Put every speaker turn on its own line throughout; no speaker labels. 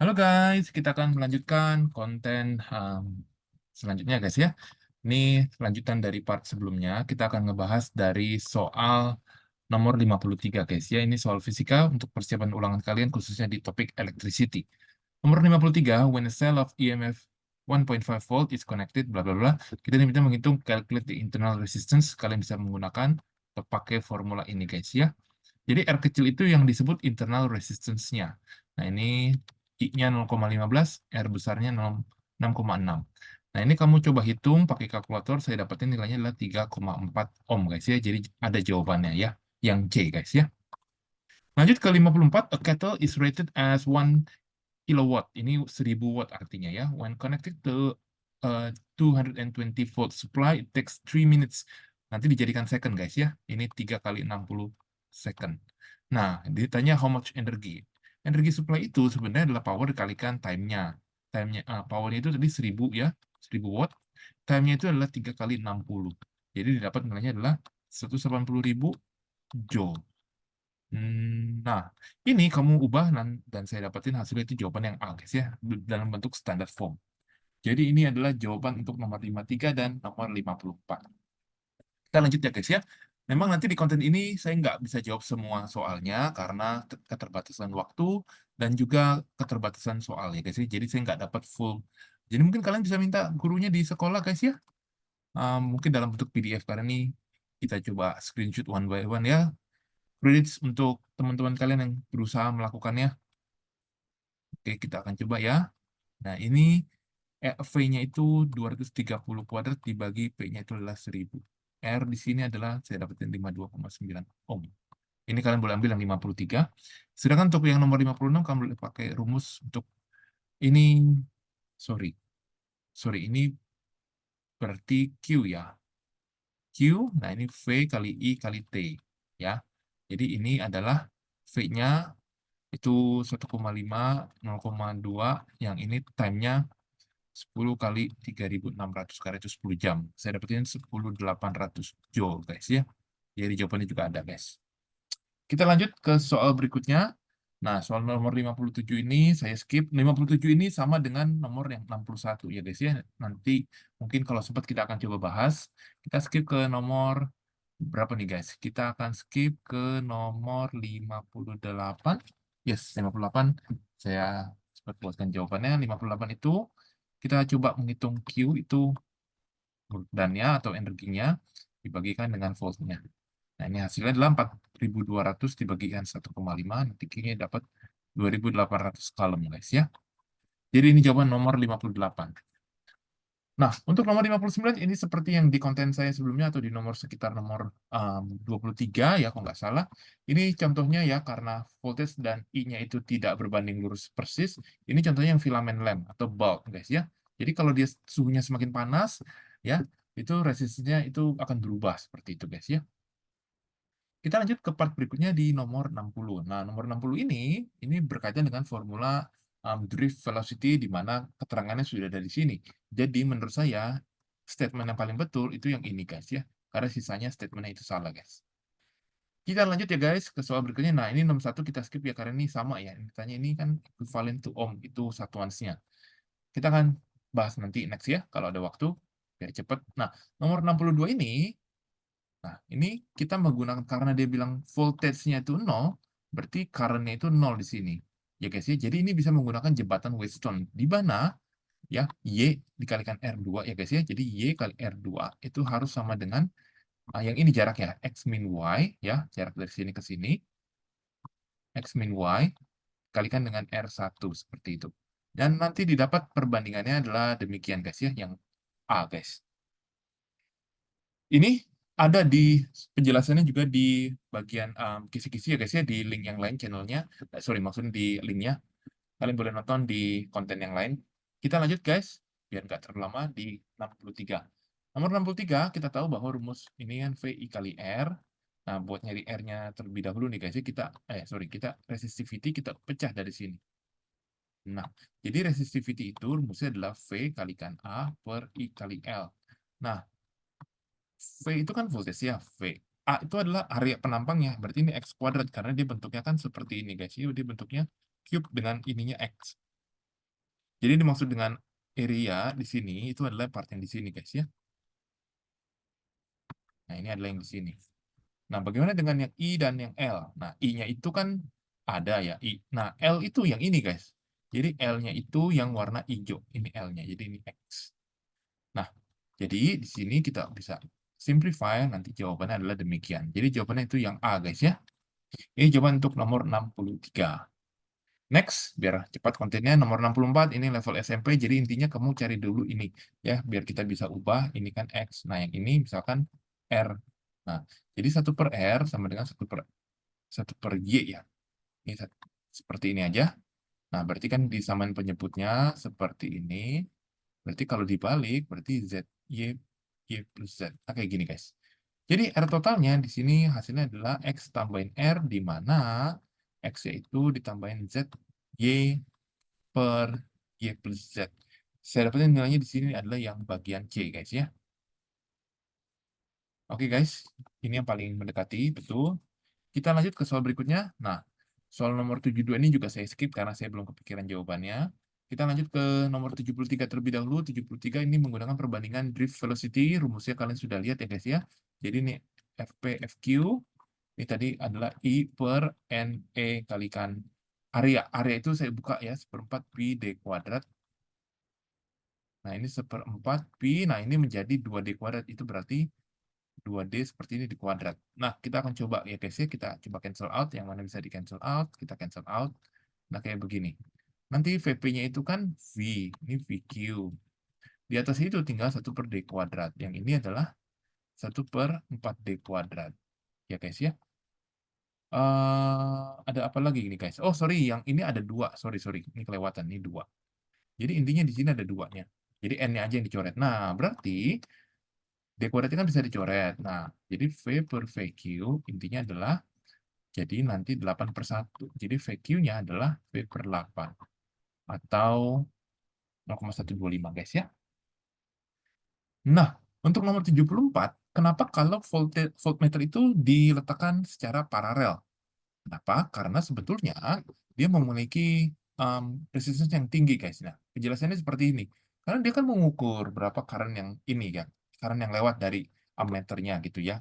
Halo guys, kita akan melanjutkan konten selanjutnya guys ya. Ini lanjutan dari part sebelumnya. Kita akan ngebahas dari soal nomor 53 guys ya. Ini soal fisika untuk persiapan ulangan kalian khususnya di topik electricity. Nomor 53, when a cell of EMF 1.5 volt is connected, bla bla bla. Kita diminta menghitung calculate the internal resistance. Kalian bisa menggunakan atau pakai formula ini guys ya. Jadi R kecil itu yang disebut internal resistance-nya. Nah, ini I-nya 0,15, R besarnya 6,6. Nah, ini kamu coba hitung pakai kalkulator, saya dapetin nilainya adalah 3,4 ohm, guys ya. Jadi ada jawabannya ya, yang C, guys ya. Lanjut ke 54, a kettle is rated as 1 kilowatt. Ini 1000 watt artinya ya. When connected to 220 volt supply, it takes 3 minutes. Nanti dijadikan second, guys ya. Ini 3 kali 60 second. Nah, ditanya how much energy. Energi supply itu sebenarnya adalah power dikalikan time-nya. Power-nya itu tadi 1000 ya, 1000 watt. Time-nya itu adalah 3 kali 60. Jadi didapat nilainya adalah 180.000 joule. Nah, ini kamu ubah dan saya dapetin hasilnya itu jawaban yang A, guys ya, dalam bentuk standar form. Jadi ini adalah jawaban untuk nomor 53 dan nomor 54. Kita lanjut ya guys ya. Memang nanti di konten ini saya nggak bisa jawab semua soalnya karena keterbatasan waktu dan juga keterbatasan soal ya guys ya. Jadi saya nggak dapat full. Jadi mungkin kalian bisa minta gurunya di sekolah guys ya. Mungkin dalam bentuk PDF karena ini kita coba screenshot one by one ya. Credits untuk teman-teman kalian yang berusaha melakukannya. Oke, kita akan coba ya. Nah, ini V-nya itu 230 kuadrat dibagi P-nya itu adalah 1000. R di sini adalah saya dapetin 52,9 ohm. Ini kalian boleh ambil yang 53. Sedangkan untuk yang nomor 56 kamu boleh pakai rumus untuk ini, sorry. Sorry, ini berarti Q ya. Q, nah ini V kali I kali T ya. Jadi ini adalah V-nya itu 1,5, 0,2, yang ini time-nya 10 kali 3.600 karena itu 10 jam. Saya dapetin 10.800 joule, guys ya. Jadi jawabannya juga ada, guys. Kita lanjut ke soal berikutnya. Nah, soal nomor 57 ini saya skip. 57 ini sama dengan nomor yang 61 ya, guys ya. Nanti mungkin kalau sempat kita akan coba bahas. Kita skip ke nomor berapa nih, guys? Kita akan skip ke nomor 58. Yes, 58. Saya sempat buatkan jawabannya. 58 itu kita coba menghitung Q itu dannya atau energinya dibagikan dengan voltnya. Nah, ini hasilnya adalah 4.200 dibagikan 1,5, nanti Q-nya dapat 2.800 kalem, guys ya. Jadi ini jawaban nomor 58. Nah, untuk nomor 59 ini seperti yang di konten saya sebelumnya atau di nomor sekitar nomor 23 ya kalau nggak salah. Ini contohnya ya karena voltage dan I-nya itu tidak berbanding lurus persis. Ini contohnya yang filamen lamp atau bulb guys ya. Jadi kalau dia suhunya semakin panas ya, itu resistensinya itu akan berubah seperti itu guys ya. Kita lanjut ke part berikutnya di nomor 60. Nah, nomor 60 ini berkaitan dengan formula drift velocity di mana keterangannya sudah ada di sini. Jadi menurut saya statement yang paling betul itu yang ini guys ya. Karena sisanya statementnya itu salah guys. Kita lanjut ya guys ke soal berikutnya. Nah, ini nomor 1 kita skip ya karena ini sama ya. Ditanya ini kan equivalent to ohm itu satuannya. Kita akan bahas nanti next ya kalau ada waktu biar cepat. Nah, nomor 62 ini. Nah, ini kita menggunakan karena dia bilang voltage-nya itu 0, berarti current-nya itu 0 di sini. Ya guys ya, jadi ini bisa menggunakan jembatan Wheatstone. Di mana ya Y dikalikan R2 ya guys ya. Jadi Y kali R2 itu harus sama dengan yang ini jarak ya, X min Y ya, jarak dari sini ke sini. X min Y dikalikan dengan R1 seperti itu. Dan nanti didapat perbandingannya adalah demikian guys ya, yang A guys. Ini ada di penjelasannya juga di bagian kisi-kisi ya guys ya, di link yang lain channelnya. Sorry, maksudnya di linknya. Kalian boleh nonton di konten yang lain. Kita lanjut guys, biar nggak terlalu lama di 63. Nomor 63, kita tahu bahwa rumus ini kan VI kali R. Nah, buat nyari R-nya terlebih dahulu nih guys, ya, kita resistivity kita pecah dari sini. Nah, jadi resistivity itu rumusnya adalah V kalikan A per I kali L. Nah, V itu kan voltage ya, V. A itu adalah area penampangnya, berarti ini X kuadrat, karena dia bentuknya kan seperti ini guys. Dia bentuknya cube dengan ininya X. Jadi dimaksud dengan area di sini itu adalah part yang di sini guys ya. Nah, ini adalah yang di sini. Nah, bagaimana dengan yang I dan yang L? Nah, I-nya itu kan ada ya, I. Nah, L itu yang ini, guys. Jadi, L-nya itu yang warna hijau. Ini L-nya, jadi ini X. Nah, jadi di sini kita bisa simplify, nanti jawabannya adalah demikian. Jadi, jawabannya itu yang A, guys ya. Ini jawaban untuk nomor 63. Next, biar cepat kontennya, nomor 64, ini level SMP, jadi intinya kamu cari dulu ini, ya, biar kita bisa ubah, ini kan X. Nah, yang ini misalkan R. Nah, jadi 1/R sama dengan 1/Y ya. Ini seperti ini aja. Nah, berarti kan disamain penyebutnya seperti ini. Berarti kalau dibalik, berarti Z, Y, Y plus Z. Nah, kayak gini, guys. Jadi R totalnya di sini hasilnya adalah X tambahin R, di mana X yaitu ditambahin Z, Y per Y plus Z. Saya dapetin nilainya di sini adalah yang bagian C, guys ya. Oke, guys. Ini yang paling mendekati, betul. Kita lanjut ke soal berikutnya. Nah, soal nomor 72 ini juga saya skip karena saya belum kepikiran jawabannya. Kita lanjut ke nomor 73 terlebih dahulu. 73 ini menggunakan perbandingan drift velocity. Rumusnya kalian sudah lihat ya guys ya. Jadi ini FP, FQ. Ini tadi adalah I per NE kalikan area. Area itu saya buka ya, 1/4 Pi D kuadrat. Nah, ini 1/4 Pi. Nah, ini menjadi 2D kuadrat. Itu berarti 2D seperti ini di kuadrat. Nah, kita akan coba ya guys ya, kita coba cancel out, yang mana bisa di cancel out, kita cancel out. Nah, kayak begini. Nanti VP-nya itu kan V, ini VQ. Di atas itu tinggal 1/D kuadrat. Yang ini adalah 1/4D kuadrat. Ya guys ya. Ada apa lagi ini guys? Oh sorry, yang ini ada dua. Sorry, ini kelewatan, ini dua. Jadi intinya di sini ada duanya. Jadi N-nya aja yang dicoret. Nah, berarti D kuadrat kan bisa dicoret. Nah, jadi V per VQ intinya adalah jadi nanti 8/1. Jadi VQ-nya adalah V per 8. Atau 0,125 guys ya. Nah, untuk nomor 74, kenapa kalau voltmeter itu diletakkan secara paralel? Kenapa? Karena sebetulnya dia memiliki resistance yang tinggi guys. Nah, penjelasannya seperti ini. Karena dia kan mengukur berapa current yang ini kan, current yang lewat dari ammeternya gitu ya.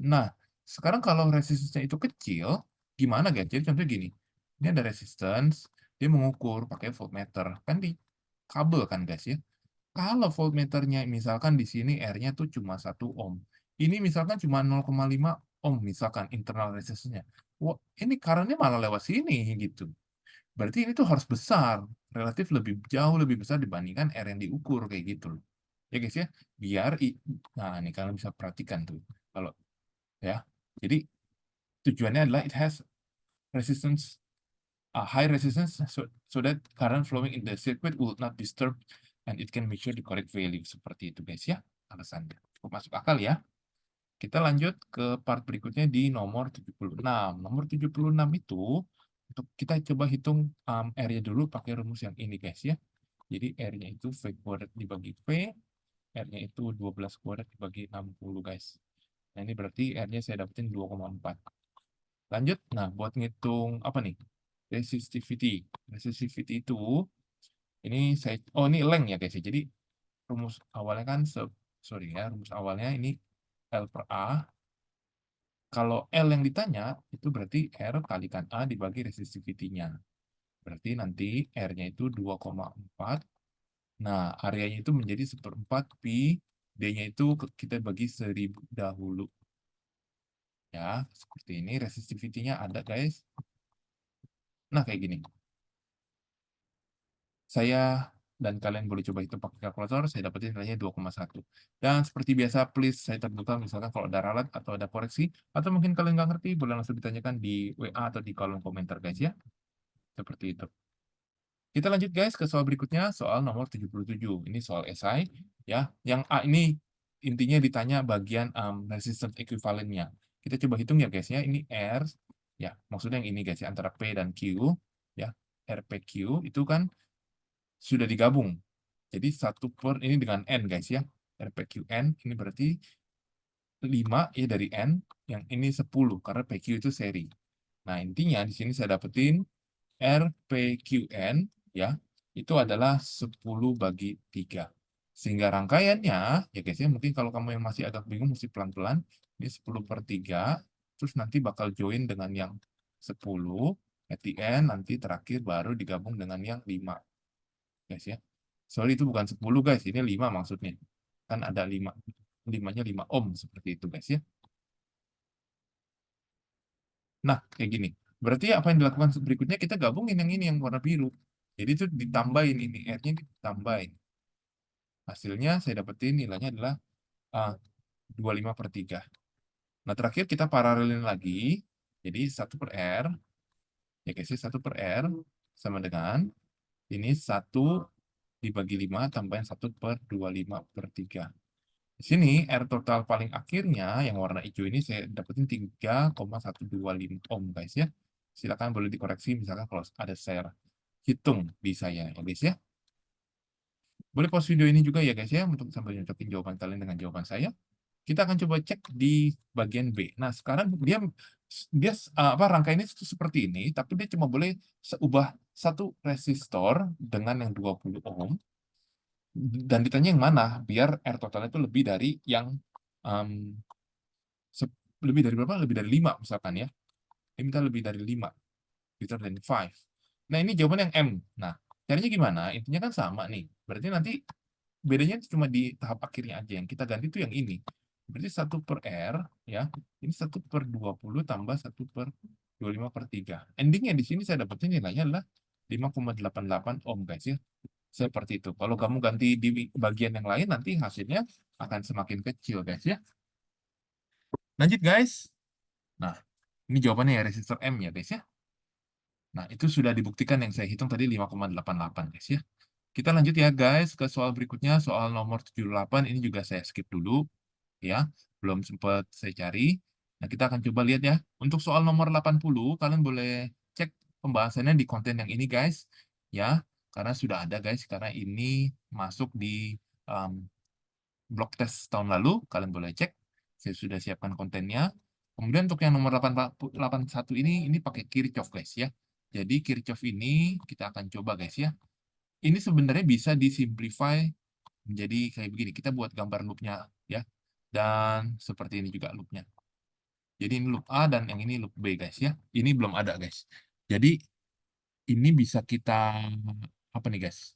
Nah, sekarang kalau resistance-nya itu kecil, gimana guys? Jadi contoh gini, ini ada resistance, dia mengukur pakai voltmeter, kan di kabel kan guys ya. Kalau voltmeternya misalkan di sini R-nya tuh cuma 1 ohm. Ini misalkan cuma 0,5 ohm misalkan internal resistance-nya. Wah, ini current-nya malah lewat sini gitu. Berarti ini tuh harus besar, relatif lebih jauh lebih besar dibandingkan R yang diukur kayak gitu loh. Ya guys ya, biar nah ini kalian bisa perhatikan tuh. Kalau ya. Jadi tujuannya adalah it has resistance high resistance so that current flowing in the circuit will not disturb and it can measure the correct value. Seperti itu guys ya alasannya. Cukup masuk akal ya. Kita lanjut ke part berikutnya di nomor 76. Nomor 76 itu untuk kita coba hitung R-nya dulu pakai rumus yang ini guys ya. Jadi R-nya itu V kuadrat dibagi V, R-nya itu 12 kuadrat dibagi 60 guys. Nah ini berarti R-nya saya dapetin 2,4. Lanjut, nah buat ngitung apa nih? Resistivity. Resistivity itu ini saya ini length ya guys ya. Jadi rumus awalnya kan sorry ya, rumus awalnya ini L per A. Kalau L yang ditanya itu berarti R kalikan A dibagi resistivity-nya. Berarti nanti R-nya itu 2,4. Nah, areanya itu menjadi 1/4 pi, D-nya itu kita bagi 1000 dahulu. Ya, seperti ini resistivity-nya ada guys. Nah, kayak gini. Saya dan kalian boleh coba hitung pakai kalkulator, saya dapetin nilainya 2,1. Dan seperti biasa, please saya terbuka misalkan kalau ada ralat atau ada koreksi, atau mungkin kalian nggak ngerti, boleh langsung ditanyakan di WA atau di kolom komentar guys ya. Seperti itu. Kita lanjut guys ke soal berikutnya, soal nomor 77. Ini soal SI ya. Yang A ini intinya ditanya bagian resistance ekuivalennya. Kita coba hitung ya guys ya. Ini R ya, maksudnya yang ini guys ya antara P dan Q ya. RPQ itu kan sudah digabung. Jadi ini dengan N guys ya. RPQN ini berarti 5 ya dari N, yang ini 10 karena PQ itu seri. Nah, intinya di sini saya dapetin RPQN ya. itu adalah 10 bagi 3. Sehingga rangkaiannya, ya guys ya, mungkin kalau kamu yang masih agak bingung, mesti pelan-pelan. Ini 10/3, terus nanti bakal join dengan yang 10, at the end, nanti terakhir baru digabung dengan yang 5. Guys ya. Sorry, itu bukan 10 guys, ini 5 maksudnya. Kan ada 5. 5-nya 5 ohm, seperti itu guys ya. Nah, kayak gini. Berarti apa yang dilakukan berikutnya, kita gabungin yang ini, yang warna biru. Jadi itu ditambahin ini, R-nya ditambahin. Hasilnya saya dapetin nilainya adalah 25/3. Nah, terakhir kita paralelin lagi. Jadi 1/R, ya guys, 1/R sama dengan ini 1 dibagi 5 tambahin 1/25/3. Di sini R total paling akhirnya yang warna hijau ini saya dapetin 3,125 ohm guys ya. Silakan boleh dikoreksi misalkan kalau ada saya hitung di saya ya guys ya. Boleh pause video ini juga ya guys ya untuk sambil nyocokin jawaban kalian dengan jawaban saya. Kita akan coba cek di bagian B. Nah, sekarang dia dia apa rangkaiannya itu seperti ini, tapi dia cuma boleh ubah satu resistor dengan yang 20 ohm dan ditanya yang mana biar R totalnya itu lebih dari yang em, lebih dari berapa? Lebih dari 5 misalkan ya. Dia minta lebih dari 5, greater than 5. Nah, ini jawaban yang M. Nah, caranya gimana? Intinya kan sama nih. Berarti nanti bedanya cuma di tahap akhirnya aja. Yang kita ganti itu yang ini. Berarti 1/R, ya. Ini 1/20 tambah 1/25/3. Endingnya di sini saya dapetin nilainya adalah 5,88 ohm, guys ya. Seperti itu. Kalau kamu ganti di bagian yang lain, nanti hasilnya akan semakin kecil, guys ya. Lanjut, guys. Nah, ini jawabannya ya, resistor M ya, guys ya. Nah, itu sudah dibuktikan yang saya hitung tadi 5,88, guys ya. Kita lanjut ya, guys, ke soal berikutnya, soal nomor 78. Ini juga saya skip dulu, ya. Belum sempat saya cari. Nah, kita akan coba lihat ya. Untuk soal nomor 80, kalian boleh cek pembahasannya di konten yang ini, guys. Ya, karena sudah ada, guys. Karena ini masuk di blog test tahun lalu, kalian boleh cek. Saya sudah siapkan kontennya. Kemudian untuk yang nomor 81 ini pakai Kirchhoff, guys ya. Jadi Kirchhoff ini kita akan coba, guys ya. Ini sebenarnya bisa disimplify menjadi kayak begini. Kita buat gambar loopnya ya. Dan seperti ini juga loopnya. Jadi ini loop A dan yang ini loop B, guys ya. Ini belum ada, guys. Jadi ini bisa kita apa nih, guys?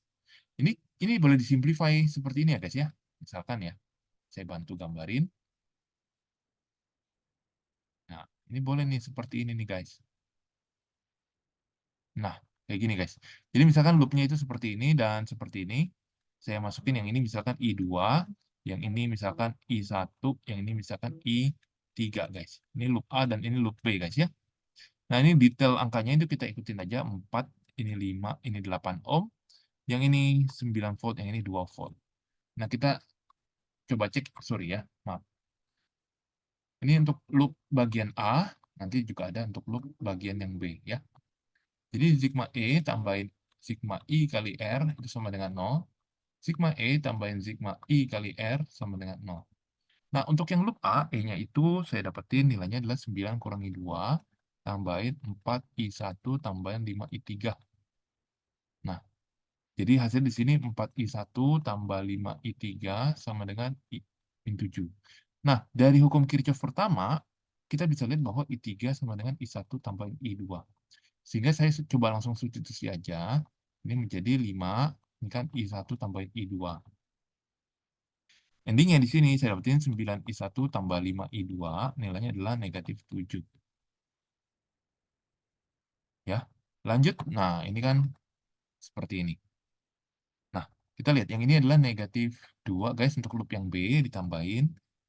Ini boleh disimplify seperti ini ya, guys ya. Misalkan ya, saya bantu gambarin. Nah, ini boleh nih seperti ini nih, guys. Nah, kayak gini, guys. Jadi misalkan loopnya itu seperti ini dan seperti ini. Saya masukin yang ini misalkan I2, yang ini misalkan I1, yang ini misalkan I3, guys. Ini loop A dan ini loop B, guys ya. Nah, ini detail angkanya itu kita ikutin aja. 4, ini 5, ini 8 ohm. Yang ini 9 volt, yang ini 2 volt. Nah, kita coba cek, sorry ya, maaf. Ini untuk loop bagian A, nanti juga ada untuk loop bagian yang B ya. Jadi sigma E tambahin sigma I kali R itu sama dengan 0. Sigma E tambahin sigma I kali R sama dengan 0. Nah, untuk yang loop A, E-nya itu saya dapetin nilainya adalah 9 kurangi 2, tambahin 4 I1, tambahin 5 I3. Nah, jadi hasil di sini 4I1 tambah 5I3 sama dengan I-7. Nah, dari hukum Kirchhoff pertama, kita bisa lihat bahwa I3 sama dengan I1 tambah I2. Sehingga saya coba langsung substitusi aja. Ini menjadi 5, ini kan I1 tambah I2. Endingnya di sini saya dapetin 9I1 tambah 5I2, nilainya adalah negatif 7. Ya, lanjut. Nah, ini kan seperti ini. Nah, kita lihat yang ini adalah negatif 2, guys, untuk loop yang B ditambahin.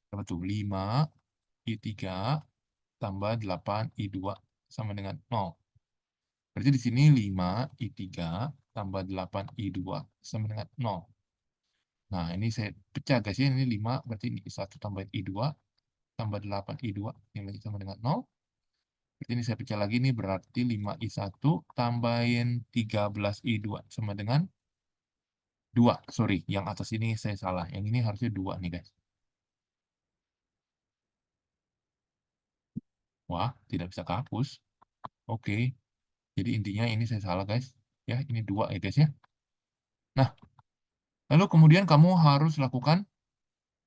Berapa tuh? 5, I3, tambah 8, I2, sama dengan 0. Berarti di sini 5, I3, tambah 8, I2, sama dengan 0. Nah, ini saya pecah, guys, ya. Ini 5, berarti ini I1 tambah I2, tambah 8, I2, nilainya sama dengan 0. Berarti ini saya pecah lagi, ini berarti 5I1 tambahin 13I2, sama dengan 2, sorry, yang atas ini saya salah. Yang ini harusnya 2 nih, guys. Wah, tidak bisa kehapus. Oke, jadi intinya ini saya salah, guys. Ya, ini 2 ya, guys ya. Nah, lalu kemudian kamu harus lakukan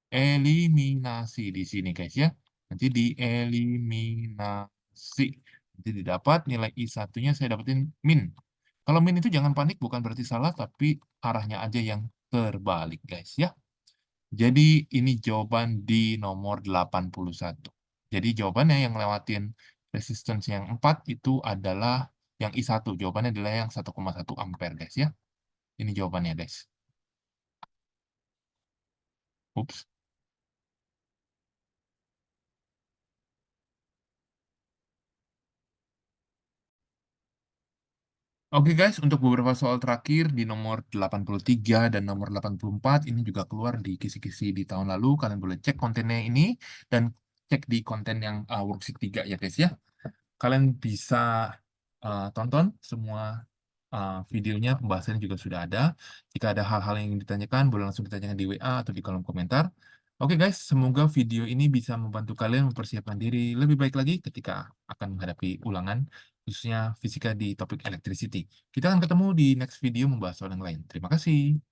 eliminasi di sini guys ya. Nanti dieliminasi. Nanti didapat nilai I1-nya saya dapetin min. Kalau min itu jangan panik, bukan berarti salah, tapi arahnya aja yang terbalik guys ya. Jadi ini jawaban di nomor 81. Jadi jawabannya yang lewatin resistance yang 4 itu adalah yang I1. Jawabannya adalah yang 1,1 ampere guys ya. Ini jawabannya guys. Ups. Oke guys, untuk beberapa soal terakhir di nomor 83 dan nomor 84 ini juga keluar di kisi-kisi di tahun lalu. Kalian boleh cek kontennya ini dan cek di konten yang worksheet 3 ya guys ya. Kalian bisa tonton semua videonya, pembahasannya juga sudah ada. Jika ada hal-hal yang ingin ditanyakan, boleh langsung ditanyakan di WA atau di kolom komentar. Oke guys, semoga video ini bisa membantu kalian mempersiapkan diri lebih baik lagi ketika akan menghadapi ulangan, khususnya fisika di topik electricity. Kita akan ketemu di next video membahas soal yang lain. Terima kasih.